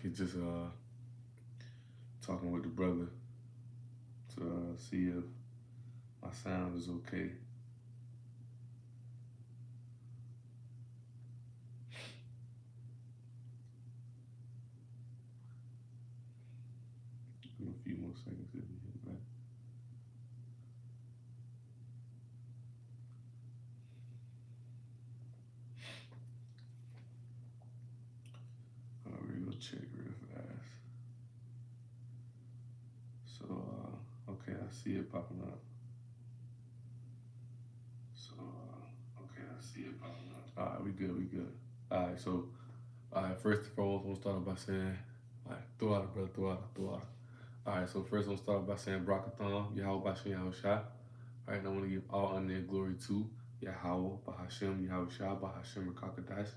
He just talking with the brother to see if my sound is okay. Give him a few more seconds if he hit back. We're gonna check real fast. So okay, I see it popping up. So okay, I see it popping up. All right, we good, we good. All right, so all right, first and foremost, I'm gonna start off by saying, all right, throw out, brother, throw out, throw out. All right, so first I'm gonna start by saying Brakathon, Yahweh Bashem Yahweh. All right, and I want to give all honor and glory to Yahweh, Bahashem, Yahweh Shah, Bahashem, Rakakadash.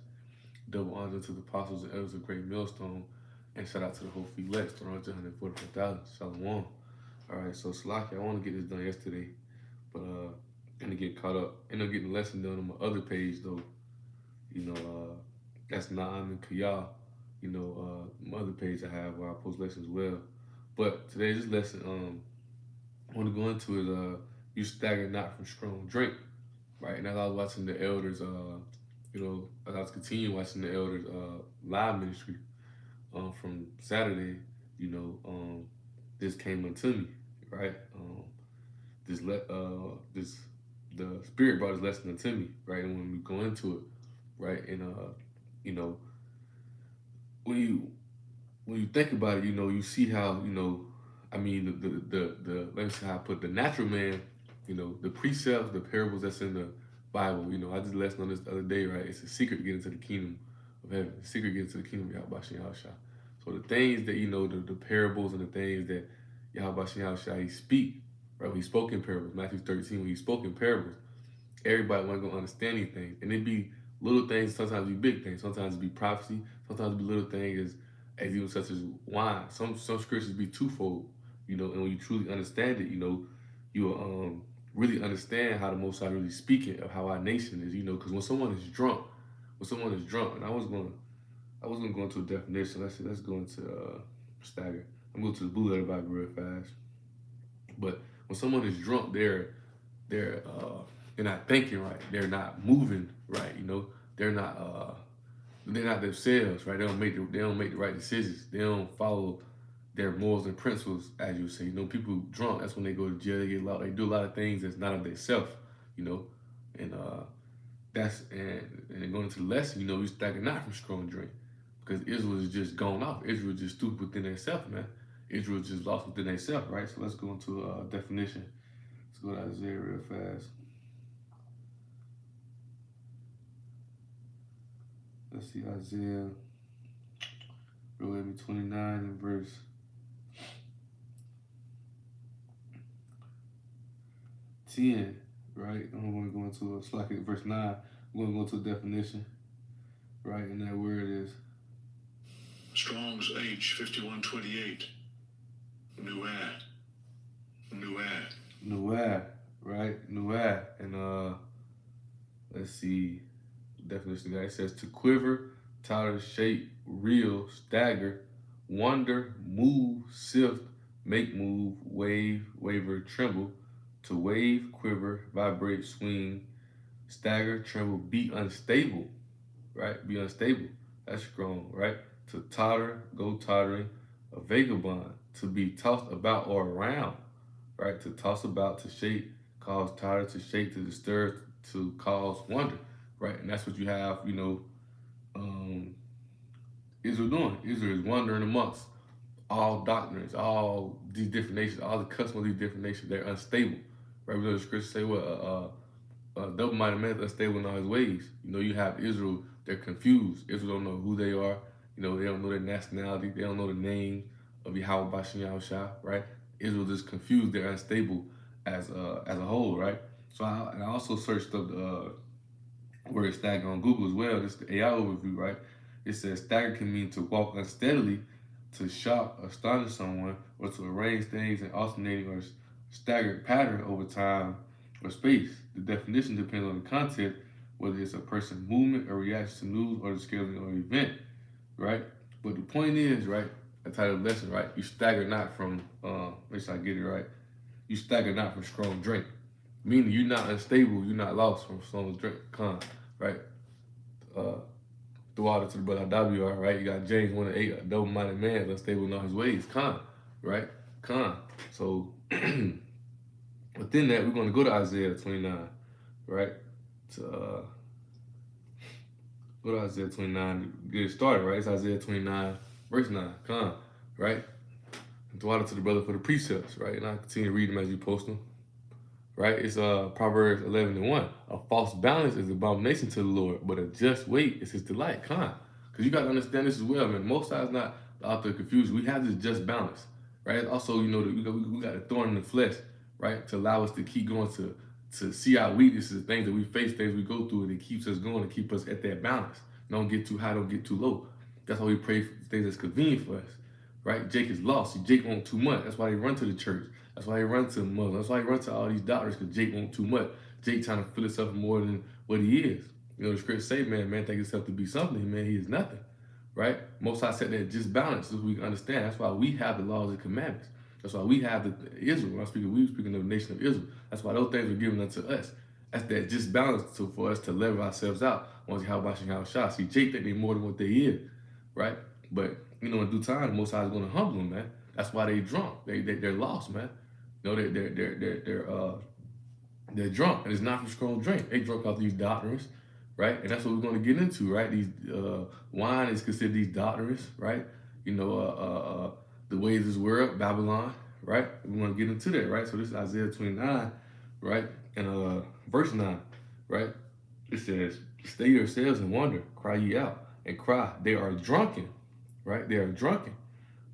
Double honor to the apostles and elders of Great Millstone. And shout out to the whole feet Lex, 144,000. Shalom. All right, so Slaki, I want to get this done yesterday, but gonna get caught up. End up getting the lesson done on my other page though. You know, that's Naam and Kiyah. You know, my other page I have where I post lessons as well. But today's lesson, I want to go into is you stagger not from strong drink, right? And as I was watching the elders, you know, as I was continuing watching the elders live ministry from Saturday, you know, this came unto me, right? This the spirit brought this lesson unto me, right? And when we go into it, right, and you know, when you when you think about it, you know, you see how, you know, I mean, let me see how I put the natural man, you know, the precepts, the parables that's in the Bible, you know, I just lesson on this the other day, right? It's a secret to get into the kingdom of heaven, the secret to get into the kingdom of Yahweh Shah. So the things that, you know, the parables and the things that Yahweh Shah, he speak, right? When he spoke in parables, Matthew 13, when he spoke in parables, everybody wasn't gonna understand these things. And it be little things, sometimes it be big things, sometimes it be prophecy, sometimes it be little things as even such as wine. Some scriptures be twofold, you know, and when you truly understand it, you know, you'll really understand how the Most High really speaking of how our nation is, you know, because when someone is drunk, and I was gonna go into a definition. Let's go into stagger. I'm going to the blue letter Bible real fast. But when someone is drunk, they're not thinking right. They're not moving right. You know, they're not themselves, right? They don't make the right decisions. They don't follow their morals and principles, as you say. You know, people drunk, that's when they go to jail, they get loud, they do a lot of things that's not of themselves, you know. And and going into the lesson, you know, we stacking not from strong drink. Because Israel is just gone off. Israel just stupid within themselves, man. Israel just lost within themselves, right? So let's go into a definition. Let's go to Isaiah real fast. Let's see Isaiah, maybe 29 and verse 10, right? I'm going to go into a slack at verse 9. I'm going to go to a definition, right? And that word is Strong's H 5128. Nuad. Nuad, right? Nuad. And let's see the definition guy. It says to quiver, totter, shake, reel, stagger, wonder, move, sift, make move, wave, waver, tremble, to wave, quiver, vibrate, swing, stagger, tremble, be unstable, right? Be unstable. That's strong, right? To totter, go tottering, a vagabond, to be tossed about or around, right? To toss about, to shake, cause totter, to shake, to disturb, to cause wonder, right? And that's what you have, you know, um, Israel doing. Israel is wandering amongst all doctrines, all these different nations, all the customs of these different nations. They're unstable, right? We know the scriptures say what double-minded man is unstable in all his ways. You know, you have Israel; they're confused. Israel don't know who they are. You know, they don't know their nationality. They don't know the name of Yahweh Bashem Yahushua, right? Israel is confused. They're unstable as a whole, right? So I also searched up the word stagger on Google as well. This is the AI overview, right? It says stagger can mean to walk unsteadily, to shock, astonish someone, or to arrange things in alternating or staggered pattern over time or space. The definition depends on the content, whether it's a person's movement or reaction to news or the scaling of an event, right? But the point is, right, the title of the lesson, right, you stagger not from, make sure I get it right, you stagger not from strong drink. Meaning you're not unstable, you're not lost from strong drink, right? Uh, throw water to the brother WR, right? You got James 1:8, a double-minded man, unstable in all his ways, right? So within that, we're going to go to Isaiah 29, right? To go to Isaiah 29 to get it started, right? It's Isaiah 29, verse 9, right? And throw water to the brother for the precepts, right? And I continue to read them as you post them, right? It's Proverbs 11:1. A false balance is abomination to the Lord, but a just weight is his delight. Because you got to understand this as well, man. Most times not the author of confusion. We have this just balance, right? Also, we got a thorn in the flesh, right? To allow us to keep going to see our weaknesses, things that we face, things we go through, and it keeps us going, to keep us at that balance. Don't get too high, don't get too low. That's why we pray for things that's convenient for us, right? Jake is lost. See, Jake wants too much. That's why he run to the church. That's why he run to Muslims. That's why he run to all these doctors, because Jake wants too much. Jake trying to feel himself more than what he is. The scripture say, man think himself to be something. Man, he is nothing, right? Most I said that just balance, so we can understand. That's why we have the laws and commandments. That's why we have the Israel. When we were speaking of the nation of Israel. That's why those things were given unto us. That's that just balance for us to level ourselves out. Once how about how shot. See, Jake think they more than what they is, right? But in due time, the Most High is going to humble them, man. That's why they drunk. They're lost, man. They're drunk, and it's not from strong drink. They drunk off these doctrines, right? And that's what we're going to get into, right? These wine is considered these doctrines, right? The ways of this world, Babylon, right? We want to get into that, right? So this is Isaiah 29, right? And verse 9, right? It says, "Stay yourselves and wonder, cry ye out, and cry. They are drunken, right? They are drunken,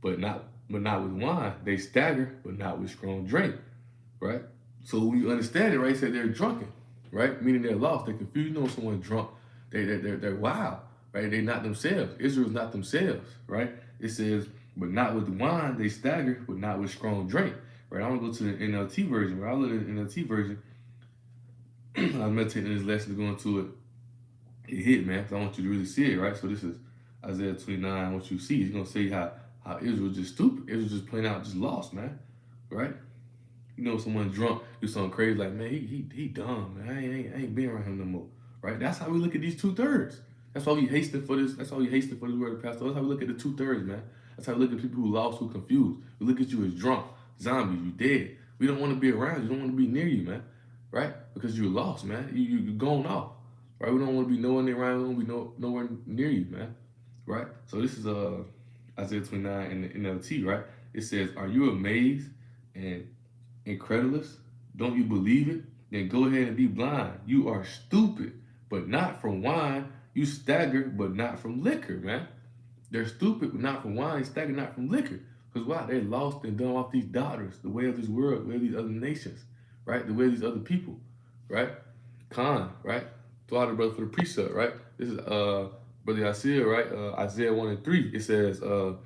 but not with wine. They stagger, but not with strong drink, right?" So when you understand it, right, it said they're drunken, right? Meaning they're lost, they're confused. You know, someone drunk, they're wild, right? They're not themselves. Israel's not themselves, right? It says, but not with wine, they stagger, but not with strong drink, right? I want to go to the NLT version, right? I look at the NLT version. I'm meditating this lesson, going to it. It hit, man, because I want you to really see it, right? So this is Isaiah 29. I want you to see. He's going to say how Israel just stupid. Israel just plain out just lost, man, right? Someone drunk do something crazy, like, man, he dumb, man. I ain't being around him no more, right? That's how we look at these 2/3. That's why we hasting for this. That's why we hasting for this word of pastor. That's how we look at the 2/3, man. That's how we look at people who lost, who confused. We look at you as drunk, zombies, you dead. We don't want to be around you. Don't want to be near you, man, right? Because you're lost, man. You're going off, right? We don't want to be nowhere near around. We don't want to be nowhere near you, man, right? So this is Isaiah 29 in the NLT, right? It says, "Are you amazed and incredulous? Don't you believe it? Then go ahead and be blind. You are stupid, but not from wine. You stagger, but not from liquor, man." They're stupid, but not from wine. They stagger, not from liquor. Because why? They're lost and done off these doctrines, the way of this world, the way of these other nations, right? The way of these other people, right? Right? Throw the brother for the precept, right? This is Brother Isaiah, right? Isaiah 1:3. It says, "The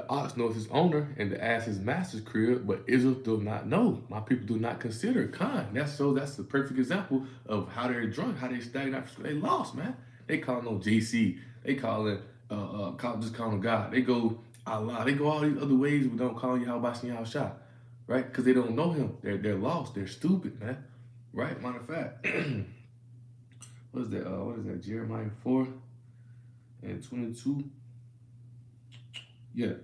ox knows his owner, and the ass his master's crib, but Israel do not know. My people do not consider kind." That's the perfect example of how they're drunk, how they stagger out. They lost, man. They calling on JC. They calling just calling God. They go Allah. They go all these other ways, but don't call Yahweh Shah, right? Because they don't know Him. They're lost. They're stupid, man. Right? Matter of fact, what is that? What is that? Jeremiah 4:22. Yeah,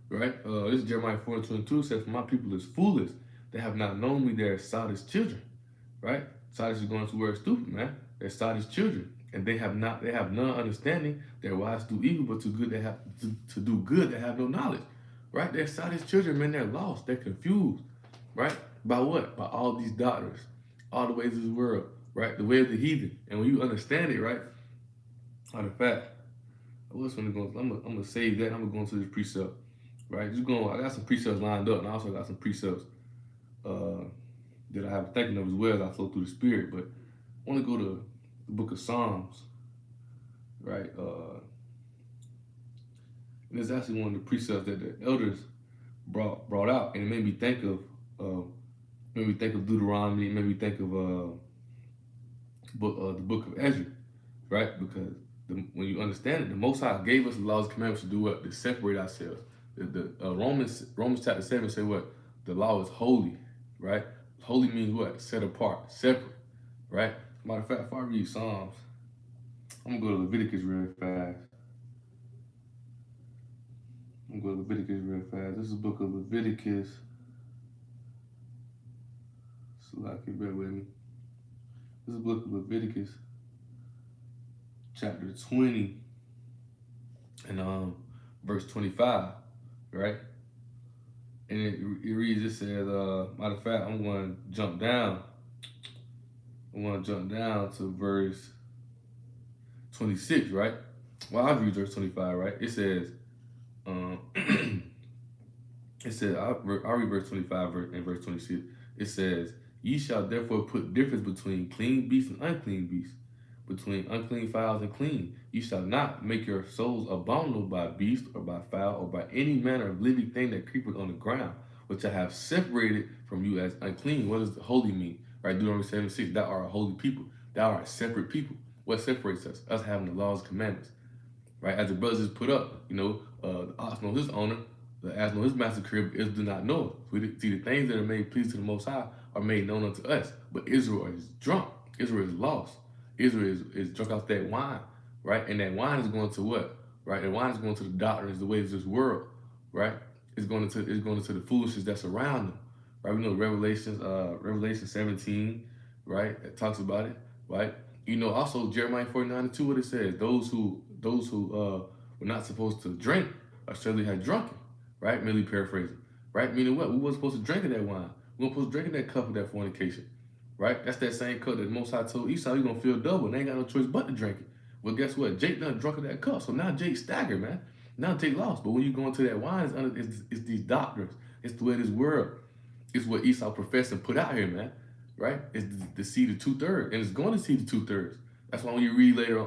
right? This is Jeremiah 4:22 says, "For my people is foolish. They have not known me. They're Sodom's children," right? Sodom is going to word stupid, man. They're Sodom's children, and they have none understanding. They're wise to do evil, but to good they have to do good. They have no knowledge, right? They're Sodom's children, man. They're lost. They're confused, right? By what? By all these doctrines, all the ways of this world, right? The way of the heathen. And when you understand it, right? Matter of fact, I'm gonna save that. I'm gonna go into this precept, right? I got some precepts lined up, and I also got some precepts that I have thinking of as well as I flow through the spirit. But I want to go to the book of Psalms, right? And it's actually one of the precepts that the elders brought out, and it made me think of Deuteronomy. It made me think of the book of Ezra, right? Because when you understand it, the Most High gave us the laws and commandments to do what? To separate ourselves. Romans chapter 7 say what? The law is holy, right? Holy means what? Set apart, separate, right? Matter of fact, if I read Psalms, I'm gonna go to Leviticus real fast. I'm gonna go to Leviticus real fast. This is the book of Leviticus. So like, bear with me. This is the book of Leviticus, chapter 20, and verse 25, right? And it reads, it says, matter of fact, I'm going to jump down. I'm going to jump down to verse 26, right? Well, I'll read verse 25, right? It says, I'll read verse 25 and verse 26. It says, ye shall therefore put difference between clean beasts and unclean beasts, between unclean fowls and clean. You shall not make your souls abominable by beast or by fowl or by any manner of living thing that creepeth on the ground, which I have separated from you as unclean. What does the holy mean? Right, Deuteronomy 7:6, thou art a holy people. Thou art a separate people. What separates us? Us having the laws and commandments. Right, as the brothers just put up, the ox knows his owner, the ass knows his master crib, Israel do not know it. See, the things that are made pleasing to the Most High are made known unto us, but Israel is drunk. Israel is lost. Israel is drunk off that wine, right? And that wine is going to what? Right? The wine is going to the doctrines, the ways of this world, right? It's going into the foolishness that's around them, right? We know Revelation 17, right? It talks about it, right? Also Jeremiah 49:2, what it says: those who were not supposed to drink are surely had drunken, right? Merely paraphrasing, right? Meaning what? We weren't supposed to drink of that wine. We weren't supposed to drink of that cup of that fornication. Right? That's that same cup that the Most High told Esau he's gonna feel double. And they ain't got no choice but to drink it. Well, guess what? Jake done drunk of that cup. So now Jake staggered, man. Now Jake lost. But when you go into that wine, it's these doctrines. It's the way of this world. It's what Esau professed and put out here, man. Right? It's the seed of 2/3. And it's going to see the 2/3. That's why when you read later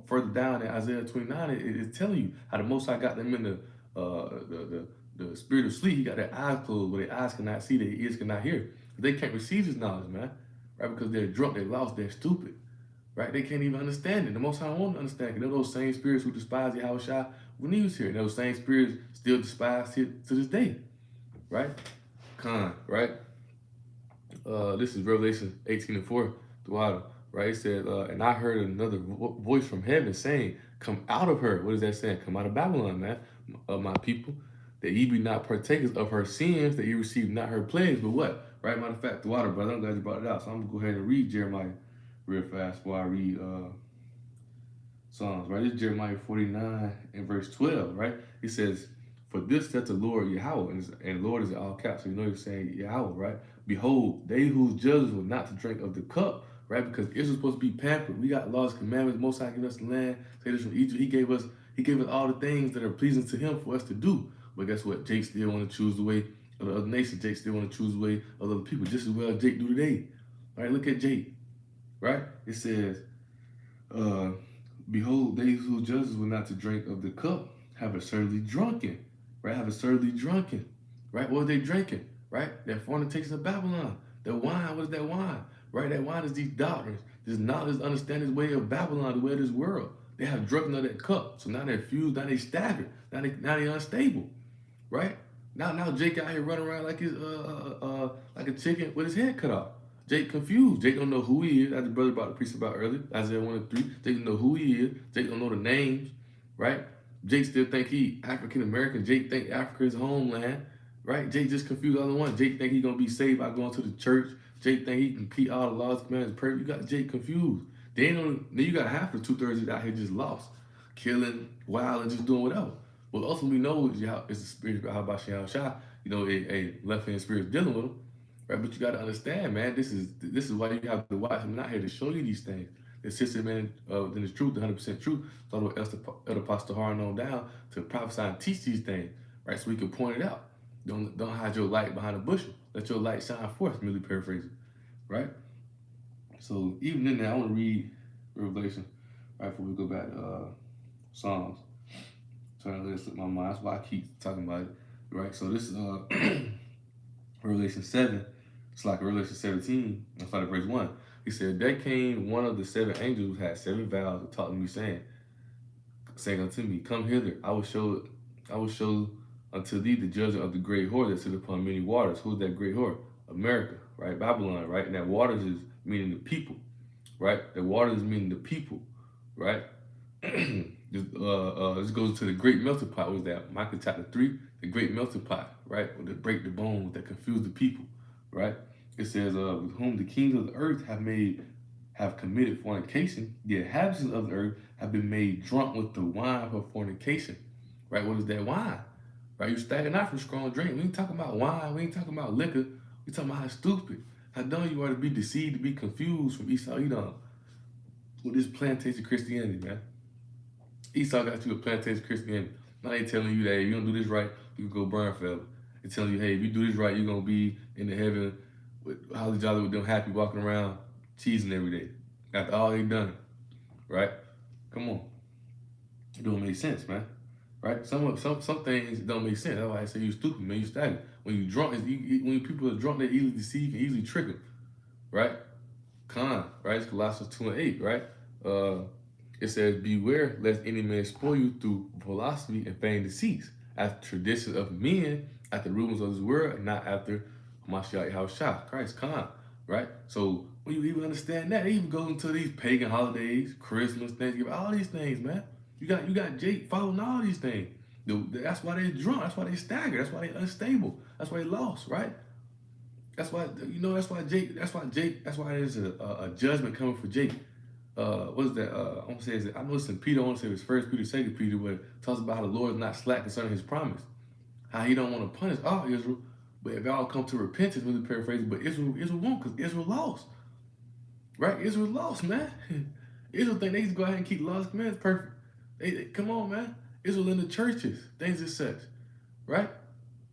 further down in Isaiah 29, it's telling you how the Most High got them in the spirit of sleep. He got their eyes closed where their eyes cannot see, their ears cannot hear. They can't receive this knowledge, man, right? Because they're drunk, they're lost, they're stupid, right? They can't even understand it. The Most High won't understand it. They're those same spirits who despise Yahushua when he was here. Those same spirits still despise here to this day, right? Right? This is Revelation 18:4, the water, right? It said, and I heard another voice from heaven saying, come out of her. What is that saying? Come out of Babylon, man, of my people, that ye be not partakers of her sins, that ye receive not her plagues, but what? Right, matter of fact, the water, brother. I'm glad you brought it out. So I'm gonna go ahead and read Jeremiah real fast before I read Psalms. Right, this is Jeremiah 49 and verse 12. Right, it says, "For this saith the Lord Yahweh," and Lord is in all caps, so you know you're saying Yahweh, right? Behold, they whose judges were not to drink of the cup, right? Because Israel's supposed to be pampered. We got laws, commandments. Most High gave us the land. Take us from Egypt. He gave us all the things that are pleasing to Him for us to do. But guess what? Jake still want to choose the way of the other nations. Jake still want to choose the way of other people just as well as Jake do today. All right, look at Jake. Right? It says, behold, they whose judges were not to drink of the cup have assuredly drunken. Right? Have assuredly drunken. Right? What are they drinking? Right? That fornication of Babylon. The wine, what is that wine? Right? That wine is these doctrines. This knowledge, understanding, way of Babylon, the way of this world. They have drunken of that cup. So now they're fused, now they staggered. Now they unstable. Right? Now Jake out here running around like like a chicken with his head cut off. Jake confused. Jake don't know who he is, as the brother brought the priest about earlier, Isaiah 1 and 3. Jake don't know who he is. Jake don't know the names, right? Jake still think he African American. Jake think Africa is homeland, right? Jake just confused all the one. Jake think he gonna be saved by going to the church. Jake think he can keep all the laws, commandments, perfect. You got Jake confused. Then you got half of 2/3 out here just lost, killing, wild, and just doing whatever. Well, ultimately, we know it's the spirit of Yahushua. A left hand spirit dealing with them, right? But you got to understand, man. This is why you have to watch. I'm not here to show you these things. The system, man, then it's truth, 100% truth. So what else the Apostle Harn on down to prophesy and teach these things, right? So we can point it out. Don't hide your light behind a bushel. Let your light shine forth. Merely paraphrasing, right? So even in there, I want to read Revelation right before we go back to Psalms. Trying to let it slip my mind. That's why I keep talking about it, right? So this is Revelation 7. It's like Revelation 17. It's like verse 1. He said, there came one of the seven angels who had seven vials and talked to me, saying unto me, come hither, I will show unto thee the judgment of the great whore that sitteth upon many waters. Who's that great whore? America, right? Babylon, right? And that waters is meaning the people, right? The waters is meaning the people, right? This goes to the great melting pot. What was that? Micah chapter 3, the great melting pot, right? Where they break the bones that confuse the people, right? It says, with whom the kings of the earth have committed fornication, the inhabitants of the earth have been made drunk with the wine of fornication. Right? What is that wine? Right? You're stacking out from strong drink. We ain't talking about wine. We ain't talking about liquor. We talking about how stupid, how dumb you are to be deceived, to be confused from Esau Edom with this plantation Christianity, man. Esau got you a plantation Christianity. Now they telling you that if you don't do this right, you can go burn forever. They telling you, hey, if you do this right, you're gonna be in the heaven with holly jolly with them happy walking around cheesing every day. After all they done, right? Come on. It don't make sense, man. Right? Some things don't make sense. That's why I say you stupid, man. You stagger. When you drunk, when people are drunk, they easily deceive, can easily trick them. Right? Right? It's Colossians 2 and 8, right? It says, beware lest any man spoil you through philosophy and vain deceits, after traditions of men, after rumors of this world, and not after Mashiach Yahushua, Christ, right? So when you even understand that, it even goes into these pagan holidays, Christmas, Thanksgiving, all these things, man. You got Jake following all these things. That's why they're drunk. That's why they stagger. That's why they're unstable. That's why they lost, right? That's why there's a judgment coming for Jake. What is that? I want to say, I know it's in Peter. I want to say it's 1 Peter, 2 Peter, where it talks about how the Lord is not slack concerning His promise, how He don't want to punish all Israel, but if y'all come to repentance, really paraphrasing, but Israel won't, because Israel lost, right? Israel lost, man. Israel think they just go ahead and keep laws and commandments perfect. Come on, man. Israel in the churches, things as such, right?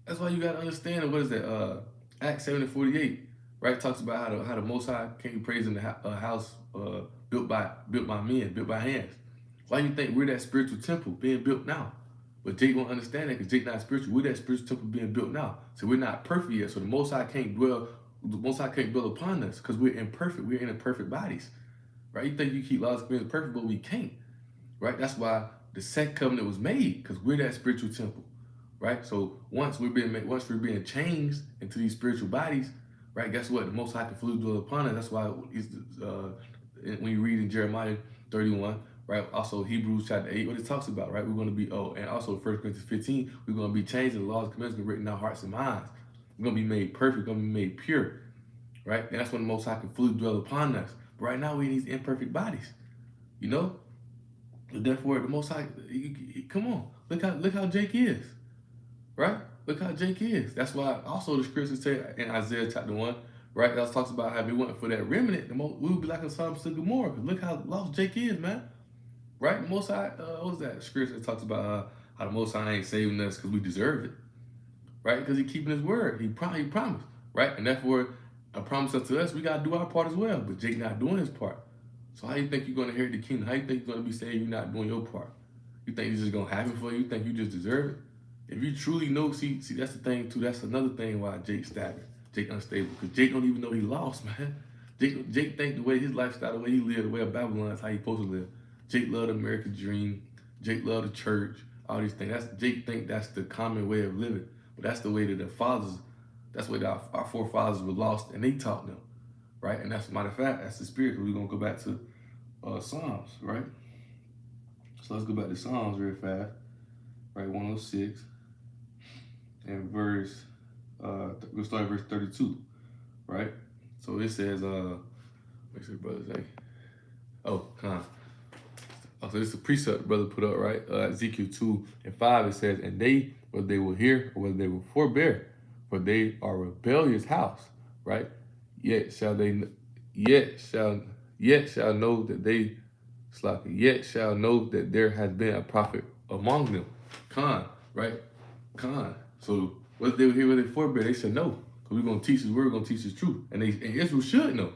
That's why you got to understand. What is that? Acts 7 and 48, right? Talks about how the Most High can't be praised in the house built by men, built by hands. Why do you think we're that spiritual temple being built now? But Jake won't understand that because Jake not spiritual. We're that spiritual temple being built now. So we're not perfect yet. So the Most High can't dwell upon us because we're imperfect. We're in imperfect bodies, right? You think you keep laws and commandments perfect, but we can't, right? That's why the second covenant was made, because we're that spiritual temple, right? So once we're being changed into these spiritual bodies, right? Guess what? The Most High can fully dwell upon us. That's why when you read in Jeremiah 31, right? Also Hebrews chapter 8, what it talks about, right? We're going to be, and also 1 Corinthians 15, we're going to be changed, and the laws and commandments are written in our hearts and minds. We're going to be made perfect, we're going to be made pure, right? And that's when the Most High can fully dwell upon us. But right now, we're in these imperfect bodies, you know? And therefore, the Most High, come on, look how Jake is, right? Look how Jake is. That's why also the scriptures say in Isaiah chapter 1, right? That talks about how if it wasn't for that remnant, we would be like a Sodom and Gomorrah. Look how lost Jake is, man. Right? The Most High, what was that scripture that talks about how the Most High ain't saving us because we deserve it, right? Because He keeping His word. He promised, right? And therefore, a promise unto us, we got to do our part as well. But Jake not doing his part. So how you think you're going to inherit the kingdom? How you think you're going to be saved? You're not doing your part. You think it's just going to happen for you? You think you just deserve it? If you truly know, see, that's the thing too. That's another thing why Jake staggered, Jake unstable, because Jake don't even know he lost, man. Jake think the way his lifestyle, the way he lived, the way of Babylon is how he supposed to live. Jake loved the American dream. Jake loved the church. All these things. Jake think that's the common way of living, but that's the way that that's the way that our forefathers were lost, and they taught them, right? And that's, matter of fact, that's the spirit. We're gonna go back to Psalms, right? So let's go back to Psalms real fast, right? 106. And we'll start at verse 32, right? So it says, make sure brother say, so this is a precept the brother put up, right? Ezekiel 2 and 5, it says, and they, whether they will hear or whether they will forbear, for they are a rebellious house, right? Yet shall know that there has been a prophet among them. Right? So whether they were here, whether they forbear, they should know. Because we're going to teach His word, we're going to teach His truth. And Israel should know.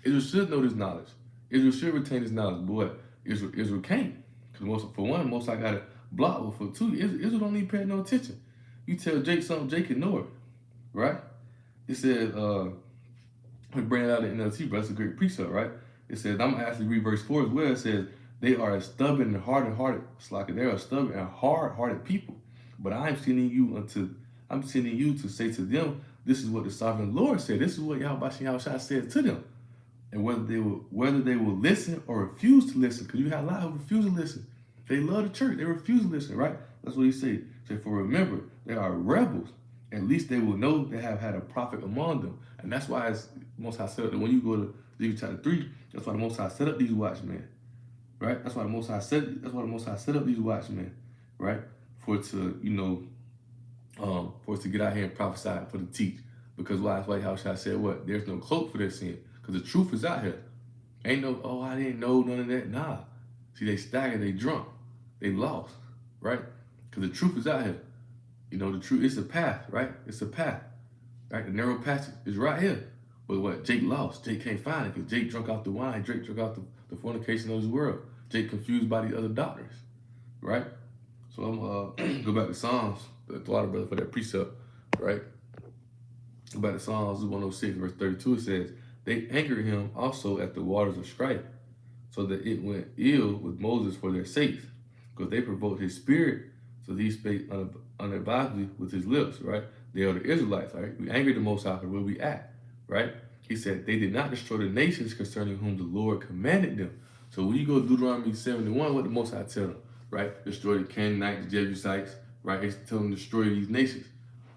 Israel should know this knowledge. Israel should retain this knowledge. But what? Israel can't. Because for one, Most High got it blocked. But for two, Israel don't need to pay no attention. You tell Jake something, Jake ignore it. Right? It says, We bring it out in the NLT, but that's a great precept, right? It says, I'm gonna actually read verse 4 as well. It says, they are a stubborn and hardened-hearted. It's like they are stubborn and hard-hearted people. But I'm sending you to say to them, this is what the sovereign Lord said. This is what Yahweh said to them. And whether they will listen or refuse to listen, because you have a lot who refuse to listen. They love the church, they refuse to listen, right? That's what he said. He said, for remember, they are rebels. At least they will know they have had a prophet among them. And that's why it's Most High set up. When you go to Leviticus chapter 3, that's why the Most High set up these watchmen, right? That's why the Most High set up these watchmen, right? For it to, for us to get out here and prophesy, for to teach. Because why? That's why Yahushua said what? There's no cloak for their sin. Because the truth is out here. Ain't no, oh, I didn't know none of that. Nah. See, they stagger, they drunk, they lost, right? Because the truth is out here. The truth, it's a path, right? It's a path, right? The narrow passage is right here. But what? Jake lost. Jake can't find it because Jake drunk off the wine. Jake drunk off the fornication of this world. Jake confused by the other doctrines, right? So I'm go back to Psalms, the water brother for that precept, right? Go back to Psalms 106, verse 32. It says, they anchored him also at the waters of strife, so that it went ill with Moses for their sakes, because they provoked his spirit, so he spake unadvisedly with his lips, right? They are the Israelites, right? We angered the Most High for where we at, right? He said, they did not destroy the nations concerning whom the Lord commanded them. So when you go to Deuteronomy 71, what the Most High tell them, right? Destroy the Canaanites, the Jebusites, right? He's telling them to destroy these nations,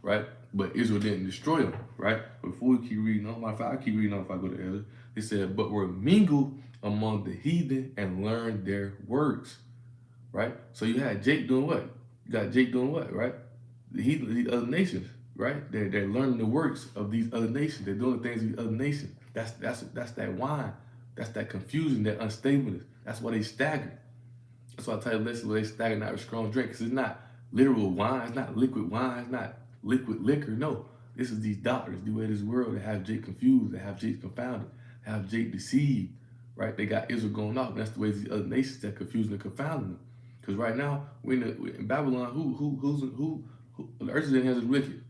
right? But Israel didn't destroy them, right? Before we keep reading on, I keep reading on if I go to Ezra. It said, but were mingled among the heathen and learned their works, right? So you had Jake doing what? You got Jake doing what, right? The other nations, right? They're learning the works of these other nations. They're doing the things of these other nations. That's that wine. That's that confusion, that unstableness. That's why they stagger. That's why I tell you, listen, where they stagger not with strong drink, because it's not literal wine, it's not liquid wine, it's not liquid liquor. No, this is these doctors, the way of this world, that have Jake confused, that have Jake confounded, have Jake deceived, right? They got Israel going off, and that's the way these other nations that confusing and confounding them. Because right now we're in Babylon. Who the earth is in the hands of the wicked.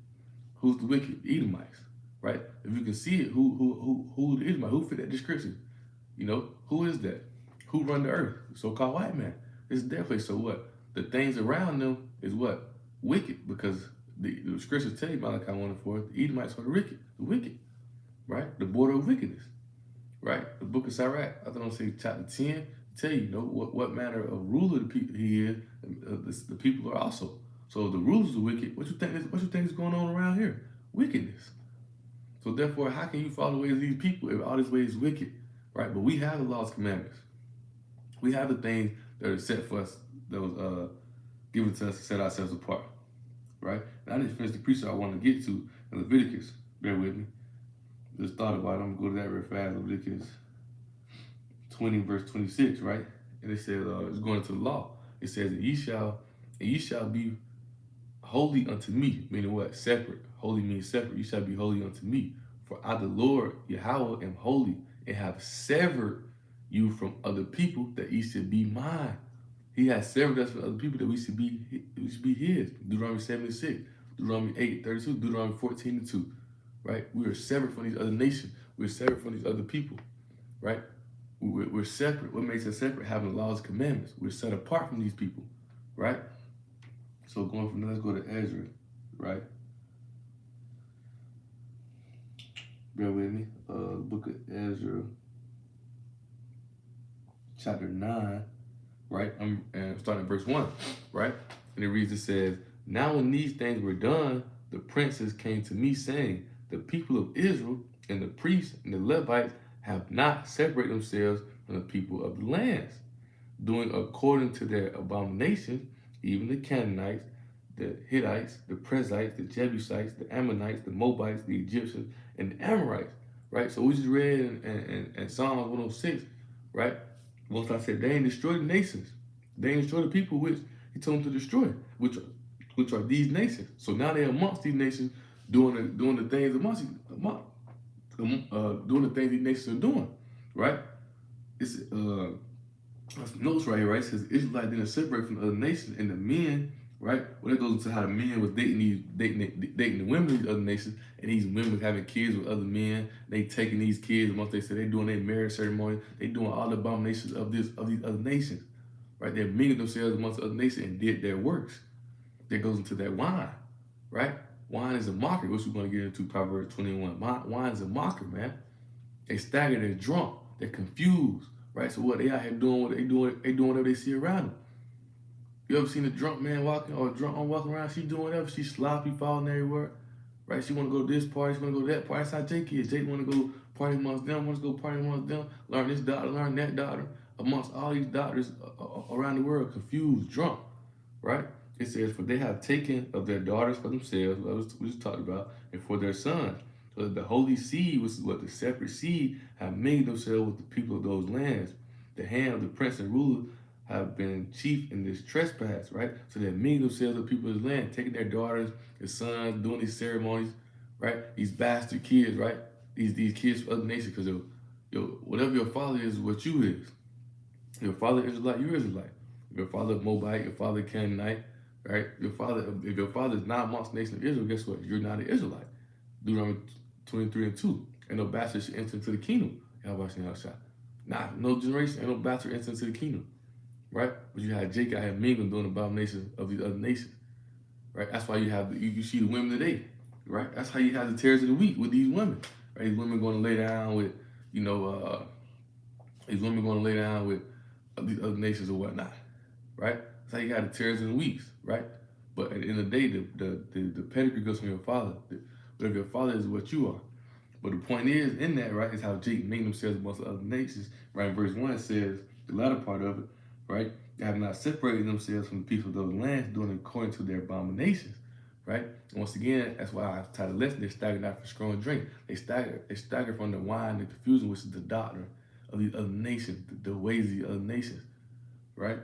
Who's the wicked? The Edomites, right? If you can see it, who the Edomites? Who fit that description? Who is that? Who run the earth? The so-called white man. It's their place. So what? The things around them is what? Wicked, because the scriptures tell you, Malachi 1:4, the Edomites are the wicked, right? The border of wickedness, right? The book of SIGH&CRY, I don't say chapter 10, tell you, what manner of ruler he is. The people are also. So the rulers are wicked. What you think is going on around here? Wickedness. So therefore, how can you follow the ways of these people if all this way is wicked, right? But we have the laws, commandments. We have the things that are set for us, that was given to us to set ourselves apart, right? And I didn't finish the precept I wanted to get to in Leviticus. Bear with me. Just thought about it. I'm going to go to that real fast. Leviticus 20, verse 26, right? And it says, it's going into the law. It says, and ye shall be holy unto me, meaning what? Separate. Holy means separate. You shall be holy unto me. For I, the Lord, Yahweh, am holy, and have severed you from other people, that ye should be mine. He has severed us from other people that we should be his. Deuteronomy 76, Deuteronomy 8:32, Deuteronomy 14:2, right? We are severed from these other nations. We're severed from these other people, right? We're separate. What makes us separate? Having the laws and commandments. We're set apart from these people, right? So going from there, let's go to Ezra, right? Bear with me. The book of Ezra, chapter 9, right? I'm starting at verse 1, right? And it reads, it says, now when these things were done, the princes came to me, saying, the people of Israel and the priests and the Levites have not separated themselves from the people of the lands, doing according to their abominations, even the Canaanites, the Hittites, the Perizzites, the Jebusites, the Ammonites, the Moabites, the Egyptians, and the Amorites, right? So we just read in Psalms 106, right? Most I said, they ain't destroyed the nations. They ain't destroyed the people which he told them to destroy, which are these nations. So now they're amongst these nations doing the things doing the things these nations are doing, right? It's notes right here, right? It says Israelites didn't separate from the other nations, and the men right? Well, that goes into how the men was dating the women of these other nations, and these women having kids with other men. They taking these kids once they say they doing their marriage ceremony, they doing all the abominations of these other nations, right? They mingled themselves amongst other nations and did their works. That goes into that wine, right? Wine is a mocker, which we're going to get into Proverbs 21. Wine is a mocker, man. They stagger, they're drunk, they're confused, right? So what they out here doing, they doing whatever they see around them. You ever seen a drunk man walking or a drunk one walking around? She doing whatever. She sloppy, falling everywhere, right? She want to go to this party. She want to go to that party. That's how Jake is. Jake want to go party amongst them. Wants to go party amongst them. Learn this doctor, learn that doctor. Amongst all these doctors around the world, confused, drunk, right? It says, for they have taken of their daughters for themselves, what we just talked about, and for their sons. So the holy seed, which is what the separate seed, have made themselves with the people of those lands. The hand of the prince and ruler have been chief in this trespass, right? So they're meeting themselves with people of the land, taking their daughters, their sons, doing these ceremonies, right? These bastard kids, right? These kids from other nations, because whatever your father is what you is. Your father is Israelite, you're Israelite. If your father is Moabite, your father is Canaanite, right? If your father is not amongst the nation of Israel, guess what? You're not an Israelite. Deuteronomy 23 and 2. And no bastard should enter into the kingdom. Not no generation, and no bastard enter into the kingdom. Right? But you had Jacob, had mingling doing the abominations of these other nations. Right? That's why you see the women today. Right? That's how you have the tears of the week with these women. Right? These women going to lay down with, these women going to lay down with these other nations or whatnot. Right? That's how you got the tears of the weeks. Right? But at the end of the day, the pedigree goes from your father. But if your father is what you are. But the point is, in that, right, is how Jacob made themselves amongst the other nations. Right? Verse 1 says, the latter part of it, right? They have not separated themselves from the people of those lands, doing according to their abominations, right? And once again, that's why I titled the lesson, they stagger not for strong drink. They stagger from the wine and confusion, which is the doctrine of these other nations, the ways of these other nations, right?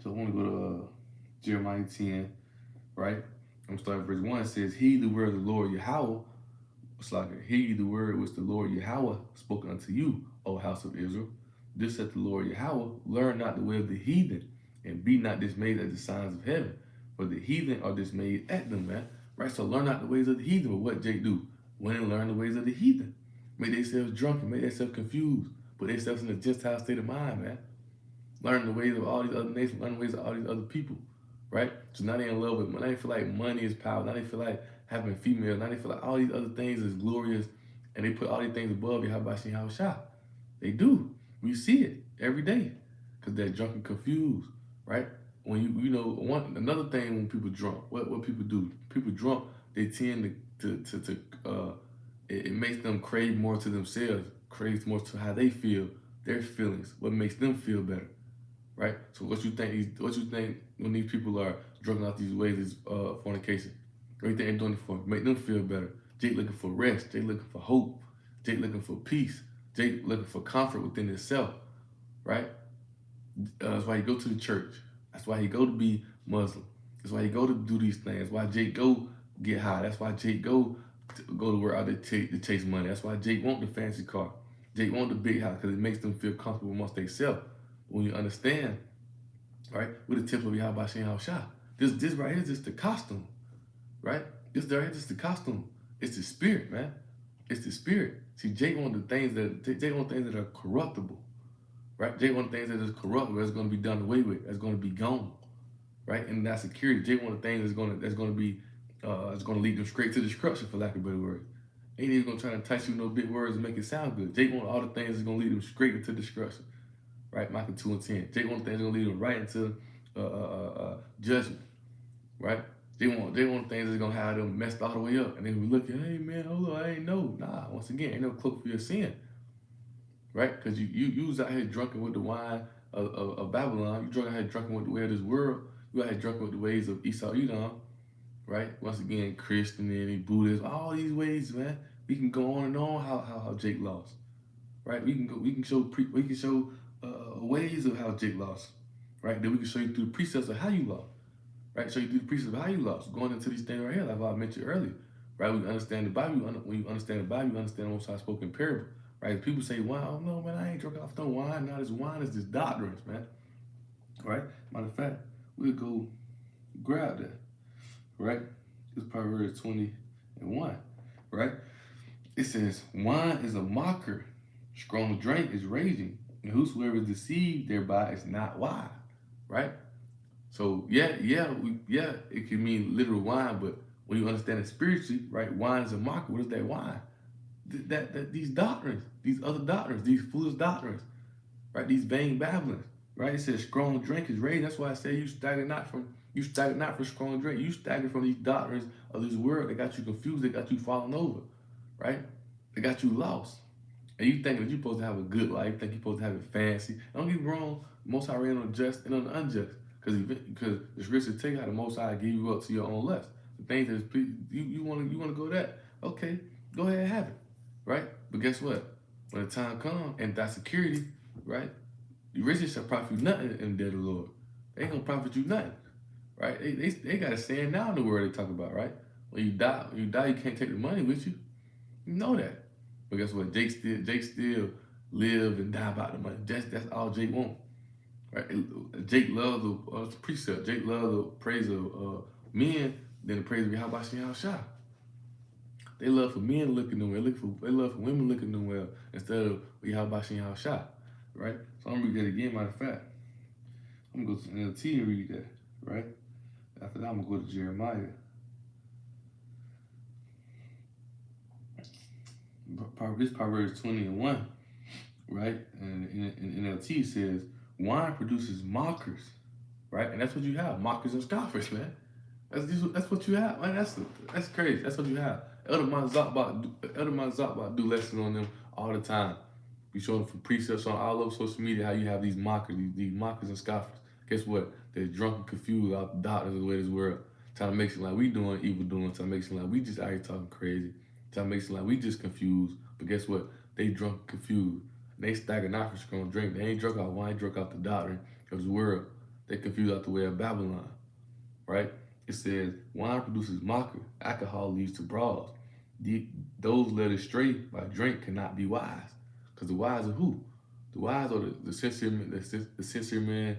So I want to go to Jeremiah 10, right? I'm starting verse 1. It says, He the word of the Lord Yahweh, hear the word which the Lord Yahweh spoke unto you, O house of Israel. This saith the Lord Yahweh, learn not the way of the heathen, and be not dismayed at the signs of heaven. For the heathen are dismayed at them, man. Right? So learn not the ways of the heathen. But what Jake do? Went and learn the ways of the heathen. Make themselves drunken, make themselves confused, put themselves in a Gentile state of mind, man. Learn the ways of all these other nations, learn the ways of all these other people. Right? So now they in love with money. Now they feel like money is power. Now they feel like having females. Now they feel like all these other things is glorious. And they put all these things above Yahweh. They do. We see it every day because they're drunk and confused, right? When another thing when people drunk, what people do? People drunk, they tend it makes them crave more to themselves, craves more to how they feel, their feelings, what makes them feel better, right? So what you think when these people are drunk out these ways is fornication? What do you think they're doing it for? Make them feel better. Jake looking for rest. Jake looking for hope. Jake looking for peace. Jake looking for comfort within himself, right? That's why he go to the church. That's why he go to be Muslim. That's why he go to do these things. That's why Jake go get high. That's why Jake go to work out to chase money. That's why Jake want the fancy car. Jake want the big house because it makes them feel comfortable amongst themselves. When you understand, right, with the temple of Yahweh Shah. This right here is just the costume, right? This right here is just the costume. It's the spirit, man. It's the spirit. See, Jake want things that are corruptible, right? Jake want things that is corruptible. That's going to be done away with. That's going to be gone, right? And that's security. Jake want the things that's going to lead them straight to destruction, for lack of better words. Ain't even going to try to entice you with no big words and make it sound good. Jake want all the things that's going to lead them straight into destruction, right? Micah 2 and 10. Jake want the things that's going to lead them right into judgment, right? They want things that's gonna have them messed all the way up, and then we look at, hey man, hold on, I ain't know. Nah, once again, ain't no cloak for your sin, right? Because you was out here drunken with the wine of Babylon. You out here drunken with the way of this world. You out here drunken with the ways of Esau, Edom, right? Once again, Christianity, Buddhism, all these ways, man. We can go on and on how Jake lost, right? We can show ways of how Jake lost, right? Then we can show you through the precepts of how you lost. Right, so you do the precepts of how you lost, going into these things right here, like I mentioned earlier. Right, when you understand the Bible, when you understand the Bible, you understand the Most High spoken parable. Right, people say, "Wine, oh no, man, I ain't drinking off no wine. Now this wine is this doctrines, man." Right. Matter of fact, we'll go. Grab that, right? It's Proverbs 20:1, right? It says, wine is a mocker, strong drink is raging, and whosoever is deceived thereby is not wise, right? So yeah, it can mean literal wine, but when you understand it spiritually, right? Wine is a mocker. What is that wine? That these doctrines, these other doctrines, these foolish doctrines, right? These vain babblings, right? It says strong drink is raging. That's why I say you stagger not from strong drink. You stagger from these doctrines of this world. They got you confused. They got you falling over, right? They got you lost. And you think that you're supposed to have a good life, think you're supposed to have it fancy. Don't get me wrong, Most High reign on the just and on the unjust. Because the scripture tell you how the Most High give you up to your own lust. The things that you want to go that, okay, go ahead and have it, right? But guess what? When the time comes and that security, right? The riches shall profit you nothing in the day of the Lord. They ain't gonna profit you nothing, right? They got a saying now in the world they talk about, right? When you die, you can't take the money with you. You know that. But guess what? Jake still live and die about the money. That's all Jake want. Right? Jake loves the precept. Jake loves the praise of men than the praise of Yahweh Shah. They love for men to look at them well. They love for women looking at them well instead of Yahweh Shah. Right? So I'm gonna read that again, matter of fact. I'm gonna go to NLT and read that, right? After that, I'm gonna go to Jeremiah. This Proverbs 20:1, right? And in NLT says, wine produces mockers, right? And that's what you have, mockers and scoffers, man. That's what you have, man. That's crazy. That's what you have. Elder Mazakbot do lessons on them all the time. We show them from precepts on all over social media how you have these mockers, these mockers and scoffers. Guess what? They're drunk and confused out the doctors of the way this world. Trying to make it seem like we doing evil doing, trying to make it seem like we just out here talking crazy. Trying to make it seem like we just confused. But guess what? They drunk and confused. They stagger not for strong drink. They ain't drunk out wine, drunk out the doctrine of this world. They confused out the way of Babylon. Right? It says, wine produces mockery. Alcohol leads to brawls. Those led astray by drink cannot be wise. Because the wise are who? The wise are the sincere men,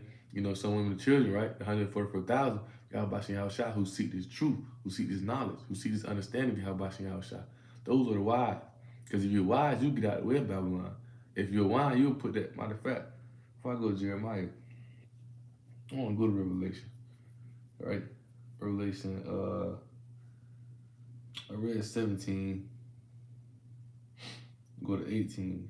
some women and children, right? The 144,000, Yahweh Shah, who seek this truth, who seek this knowledge, who seek this understanding of Yahweh Shah. Those are the wise. Because if you're wise, you get out of the way of Babylon. If you're wise, you'll put that, matter of fact, before I go to Jeremiah, I want to go to Revelation, right? Revelation, I read 17, go to 18.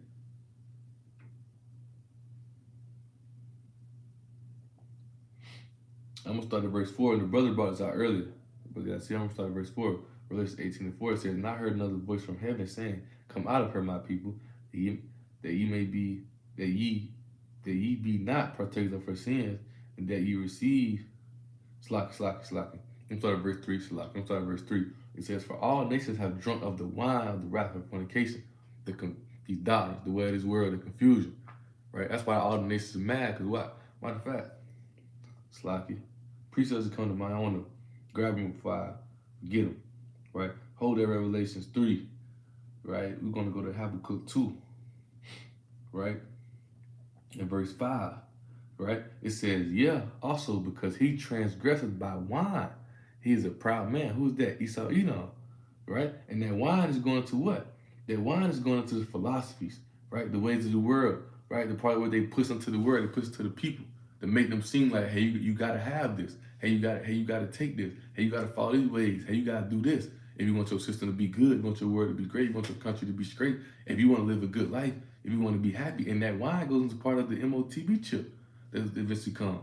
I'm gonna start at verse 4, and the brother brought this out earlier. But yeah, see, I'm gonna start at verse 4. Revelation 18:4 says, and I heard another voice from heaven saying, come out of her, my people, that ye be not partakers of her sins, and that ye receive slack. I'm starting at verse 3, slack. I'm starting at verse 3. It says, for all nations have drunk of the wine of the wrath of fornication, these doctrines, the way of this world, the confusion. Right? That's why all the nations are mad, because what? Matter of fact, slacky. Precepts come to mind. I want to grab them before I get them. Right? Hold that Revelations 3. Right? We're going to go to Habakkuk 2. Right? In verse 5. Right? It says, yeah, also because he transgressed by wine. He is a proud man. Who's that? Esau Edom. Right? And that wine is going to what? That wine is going to the philosophies, right? The ways of the world, right? The part where they push into the world, they push to the people to make them seem like, hey, you gotta have this. Hey, you gotta take this. Hey, you gotta follow these ways. Hey, you gotta do this. If you want your system to be good, you want your world to be great, you want your country to be straight, if you want to live a good life, if you want to be happy, and that wine goes into part of the MOTB chip that's eventually come.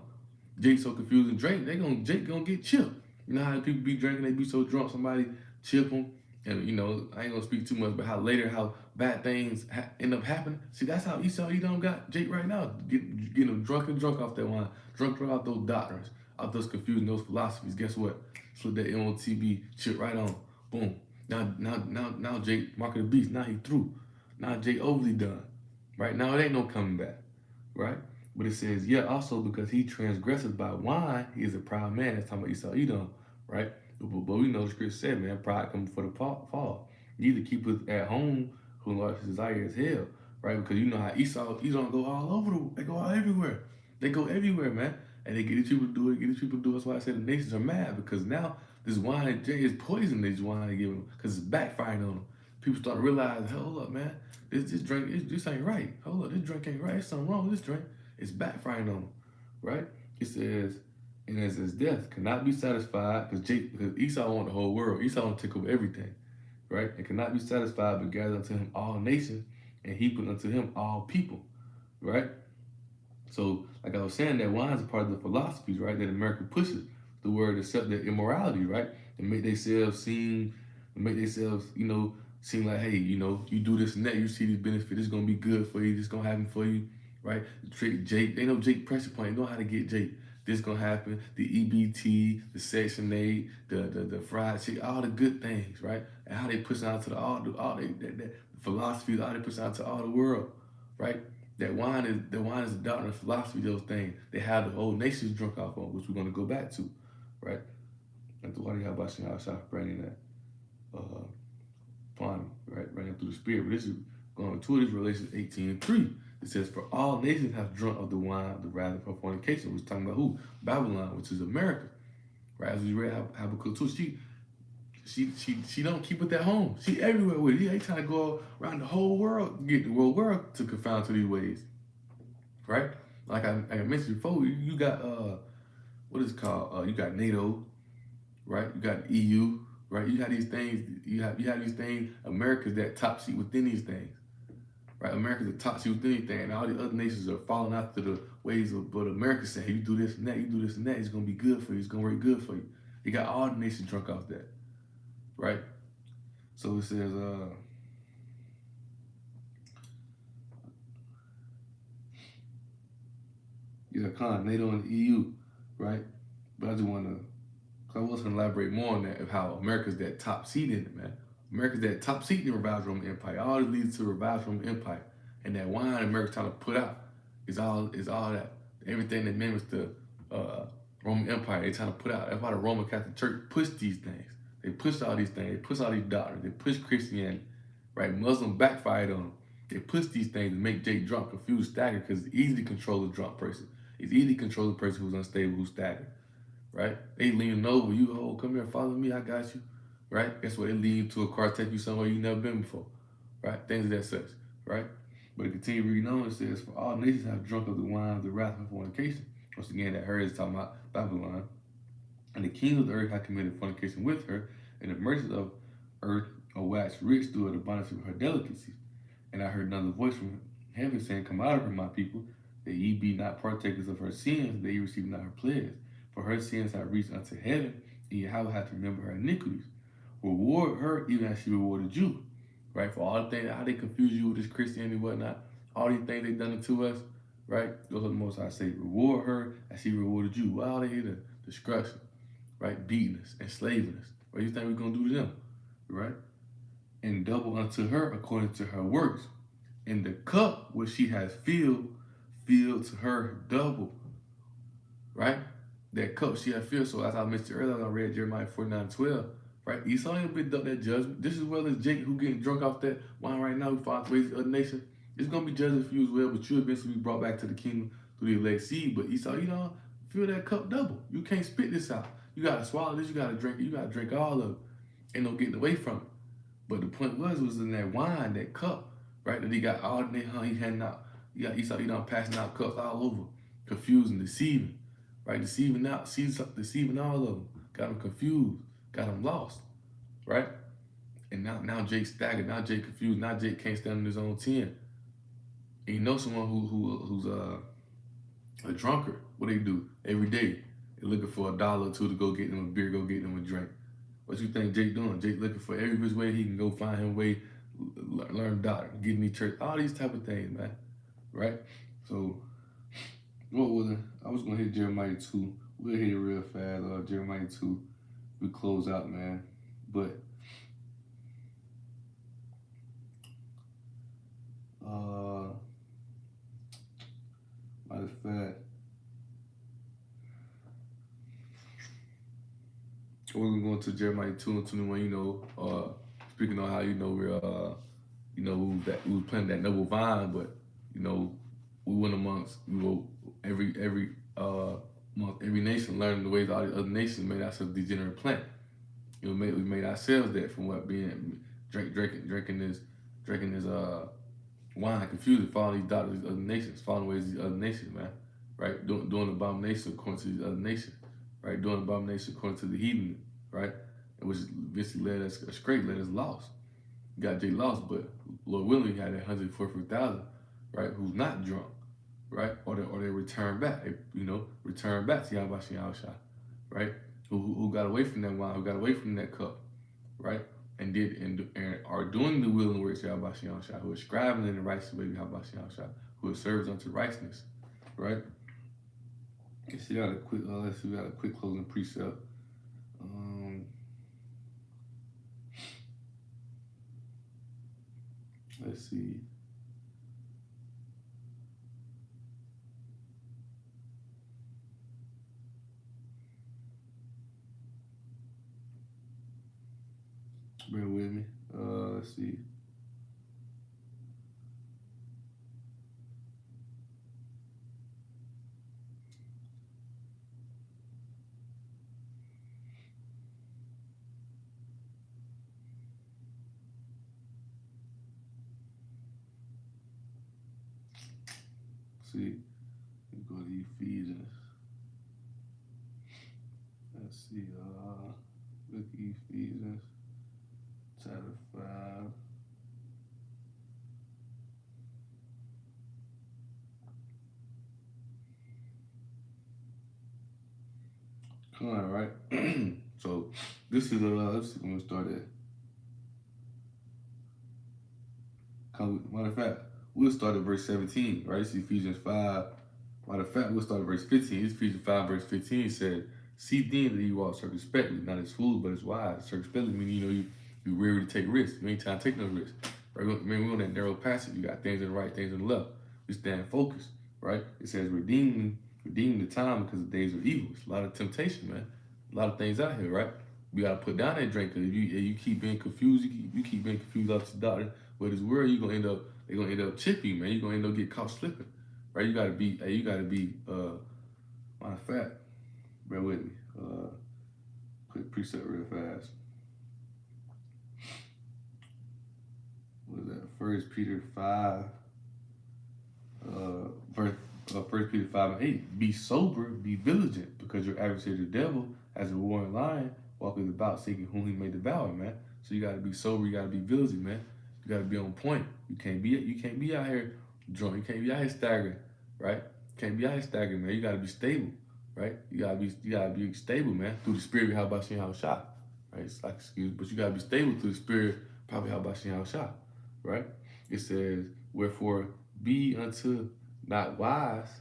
Jake's so confused and drink, Jake gonna get chipped. You know how people be drinking, they be so drunk, somebody chip them. And I ain't gonna speak too much, but how bad things end up happening. See, that's how Esau Edom got Jake right now, getting him drunk off that wine, drunk off those doctrines, off those confusing, those philosophies. Guess what? Slip that MOTB chip right on. Boom. Now Jake, mark of the beast. Now he through. Now Jake overly done. Right now it ain't no coming back. Right. But it says, yeah, also because he transgresses by wine, he is a proud man. That's talking about Esau Edom. Right. But we know the scripture said, man, pride comes before the fall. You either keep it at home, who loves his desire is hell, right? Because you know how Esau go all over, they go all everywhere. They go everywhere, man. And they get these people to do it, get these people to do it. That's why I say the nations are mad because now this wine is poison this wine they give them because it's backfiring on them. People start to realize, hold up, man, this drink, this ain't right. Hold up, this drink ain't right. There's something wrong with this drink. It's backfiring on them, right? It says, and as his death cannot be satisfied because Esau want the whole world. Esau want to take over everything, right? And cannot be satisfied but gather unto him all nations and heap unto him all people, right? So, like I was saying, that wine is a part of the philosophies, right? That America pushes the word accept their immorality, right? And make themselves, seem like, hey, you do this and that, you see these benefits, it's gonna be good for you, this gonna happen for you, right? Trick Jake, they know Jake pressure point, they know how to get Jake. This gonna happen, the EBT, the Section 8, the fried chicken, all the good things, right? And how they push out to that philosophies, how they push out to all the world, right? That wine is the doctrine of philosophy, those things. They have the whole nations drunk off on, which we're gonna go back to, right? And the water about bringing that upon, right? Running through the spirit. But this is going to this Revelation 18:3. It says, for all nations have drunk of the wine of the wrath of fornication. We're talking about who? Babylon, which is America. Right? As we read Habakkuk 2, she don't keep it at home. She everywhere with it. They trying to go around the whole world, get the world to confound to these ways. Right? Like I mentioned before, you got what is it called? You got NATO, right? You got EU, right? You have these things. You have these things. America's that top seat within these things, right? America's the top seat within anything, and all the other nations are following after the ways of. But America saying, hey, you do this and that, you do this and that. It's gonna be good for you. It's gonna work good for you. You got all the nations drunk off that, right? So it says, NATO and the EU, right? But I just want to. So I was going to elaborate more on that of how America's that top seat in it, man. America's that top seat in the revised Roman Empire. All this leads to the revised Roman Empire, and that wine America's trying to put out is all that everything that mimics the Roman Empire. They trying to put out. That's why the Roman Catholic Church pushed these things. They pushed all these things. They pushed all these doctrines. They pushed Christianity, right? Muslim backfired on them. They push these things to make Jake drunk, confused, stagger, because it's easy to control a drunk person. It's easy to control a person who's unstable, who's staggered. Right? They leaning over you. Oh, come here, follow me. I got you. Right? Guess what? They lead you to a car, take you somewhere you never been before. Right? Things of that such. Right? But it continue reading on. It says, for all nations have drunk of the wine of the wrath of fornication. Once again, that her is talking about Babylon. And the kings of the earth have committed fornication with her, and the merchants of earth are waxed rich through the abundance of her delicacies. And I heard another voice from heaven saying, come out of her, my people, that ye be not partakers of her sins, that ye receive not her plagues. For her sins have reached unto heaven, and Yahweh hath remembered her iniquities. Reward her even as she rewarded you. Right? For all the things, how they confuse you with this Christianity and whatnot, all these things they done to us, right? Those are the most I say. Reward her as she rewarded you. Well, they hear the destruction, right? Beating us, enslaving us. What do you think we're going to do to them? Right? And double unto her according to her works. And the cup which she has filled to her double. Right? That cup she had filled. So as I mentioned earlier, I read Jeremiah 49:12. Right? Esau ain't been done that judgment. This as well as Jake who getting drunk off that wine right now who fought to raise the other nation. It's gonna be judged for you as well, but you eventually be brought back to the kingdom through the elect seed. But Esau, fill that cup double. You can't spit this out. You gotta swallow this, you gotta drink it, you gotta drink all of it. Ain't no getting away from it. But the point was in that wine, that cup, right? That he got all that he handing out. You got Esau, passing out cups all over, confusing, deceiving. Right, deceiving all of them, got them confused, got them lost, right? And now Jake's staggered, now Jake confused, now Jake can't stand on his own 10. And you know someone who's a drunkard, what they do every day? They're looking for $1 or $2 to go get them a beer, go get them a drink. What you think Jake doing? Jake looking for every which way he can go find him a way, learn doctrine, get in the church, all these type of things, man, right? So what was it? I was gonna hit Jeremiah 2. We'll hit it real fast. Jeremiah 2. We close out, man. But matter of fact, we're gonna go into Jeremiah 2 and 21. Speaking on how we're we was planting that noble vine, but we went amongst every Amongst every nation learning the ways of all the other nations made ourselves degenerate plant. We made ourselves that from what being drinking this wine, confused, following these doctors, these other nations, following the ways of these other nations, man. Right? Doing abomination according to these other nations. Right? Doing abomination according to the heathen, right? And which eventually led us astray, led us lost. Got Jay lost, but Lord willing, he had that 144,000, right? Who's not drunk, right? Or they return back, return back to Yahweh Shai, right? Who got away from that wine, who got away from that cup, right? And are doing the will and works of Yahweh Shai, who are scribing in the righteous way of Yahweh Shai, who are servants unto righteousness, right? Let's see, we got a quick closing precept. Um, let's see. Bear with me. Let's see. See, we go to Ephesians. Let's see. Look at Ephesians chapter 5. Come on, right? So this is let's see when we start at. Matter of fact, we'll start at verse 17, right? It's Ephesians 5. Matter of fact, we'll start at verse 15. It's Ephesians 5, verse 15 said, "See then that you walk circumspectly, not as fools, but as wise." Circumspectly meaning, you rarely take risks. You ain't trying to take no risks. Right? Man, we're on that narrow passage. You got things on the right, things on the left. We stand focused, right? It says redeeming the time because the days are evil. It's a lot of temptation, man. A lot of things out here, right? We gotta put down that drink because if you keep being confused, you keep being confused off the doctor. But this world, they're gonna end up chipping you, man. You're gonna end up get caught slipping, right? You gotta be. Matter of fact, bear with me. Quick precept real fast. What is that? First Peter 5:8. Be sober, be vigilant, because your adversary the devil, as a roaring lion, walking about seeking whom he may devour, man. So you gotta be sober, you gotta be vigilant, man. You gotta be on point. You can't be out here drunk. You can't be out here staggering, right? You can't be out here staggering, man. You gotta be stable, right? You gotta be stable, man. Through the spirit, how about how shot, right? It's like excuse, but you gotta be stable through the spirit, probably how about how shot, right? It says, wherefore be unto not wise,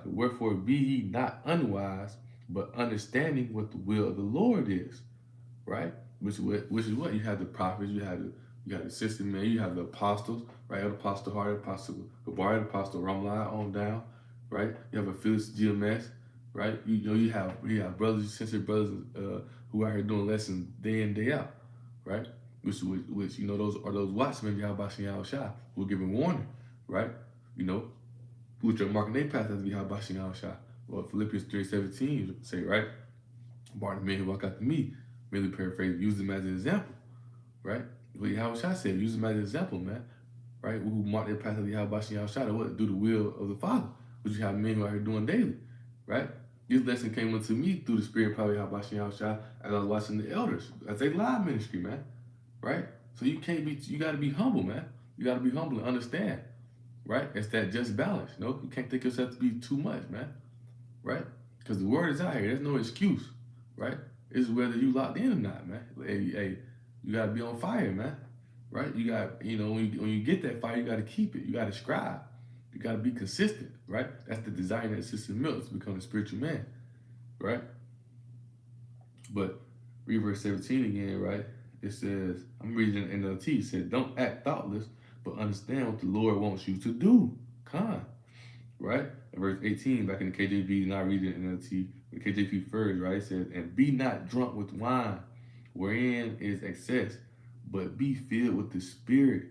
wherefore be ye not unwise, but understanding what the will of the Lord is, right? Which is what you have the prophets, you have the system, man, you have the apostles, right? The Apostle Hart, Apostle Gabar, Apostle Ramlai on down, right? You have a Phyllis GMS, right? You have brothers, sister brothers who are here doing lessons day in, day out, right? Which those are those watchmen, Yahweh Shai, who are giving warning, right? Who's your marking their path as Yahweh Shai. Well, Philippians 3:17 say, right? Bar the men who walk after me, merely paraphrase, use them as an example, right? What Yahweh Shai said, use them as an example, man, right? Who mark their path as Yahweh Shai, what? Do the will of the Father, which you have men who are here doing daily, right? This lesson came unto me through the Spirit, probably Yahweh Shai, as I was watching the elders as they live ministry, man, right? So you gotta be humble, man. You gotta be humble and understand, right? It's that just balance, You can't think yourself to be too much, man, right? Because the word is out here. There's no excuse, right? It's whether you locked in or not, man. Hey, you gotta be on fire, man, right? You got, when you get that fire, you gotta keep it. You gotta strive. You gotta be consistent, right? That's the desire that system milks to become a spiritual man, right? But read verse 17 again, right? It says, I'm reading in NLT. It says, don't act thoughtless, but understand what the Lord wants you to do. Right? In verse 18, back in the KJV, and I read it in NLT, the KJV first, right? It says, and be not drunk with wine, wherein is excess, but be filled with the Spirit,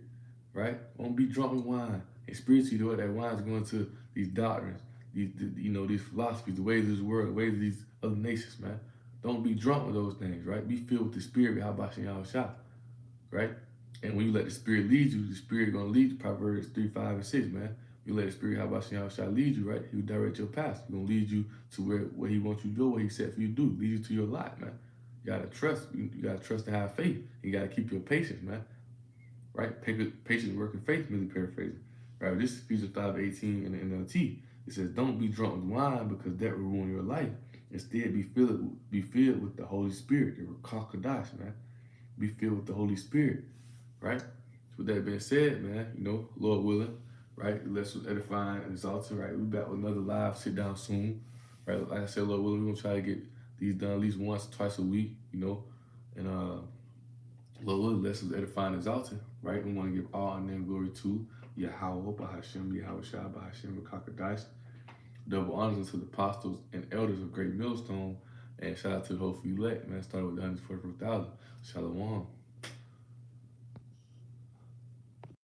right? Don't be drunk with wine. And spiritually, that wine is going to these doctrines, these philosophies, the ways of this world, the ways of these other nations, man. Don't be drunk with those things, right? Be filled with the Spirit, how about Yahweh, right? And when you let the Spirit lead you, the Spirit gonna lead you. Proverbs 3, 5, and 6, man. You let the Spirit, how about Yahweh lead you, right? He will direct your path. He's gonna lead you to where He wants you to go, what He said for you to do. Lead you to your lot, man. You gotta trust. You gotta trust and have faith. You gotta keep your patience, man. Right? Patience, working faith, really paraphrasing. Right? This is Ephesians 5:18 in the NLT. It says, "Don't be drunk with wine because that will ruin your life. Instead, be filled with the Holy Spirit." The Rakakadash, man. Be filled with the Holy Spirit. Right? So with that being said, man, Lord willing, right? The lesson was edifying and exalting, right? We back with another live sit down soon. Right? Like I said, Lord willing, we're gonna try to get these done at least once, twice a week, and Lord willing, lessons edifying and exalting, right? We want to give all honor and glory to Yahweh, Bahashem, Yahweh Shai, Bahashem, Kakadice. Double honors to the apostles and elders of Great Millstone. And shout out to the whole few elect, man. Started with the 144,000. Shalom.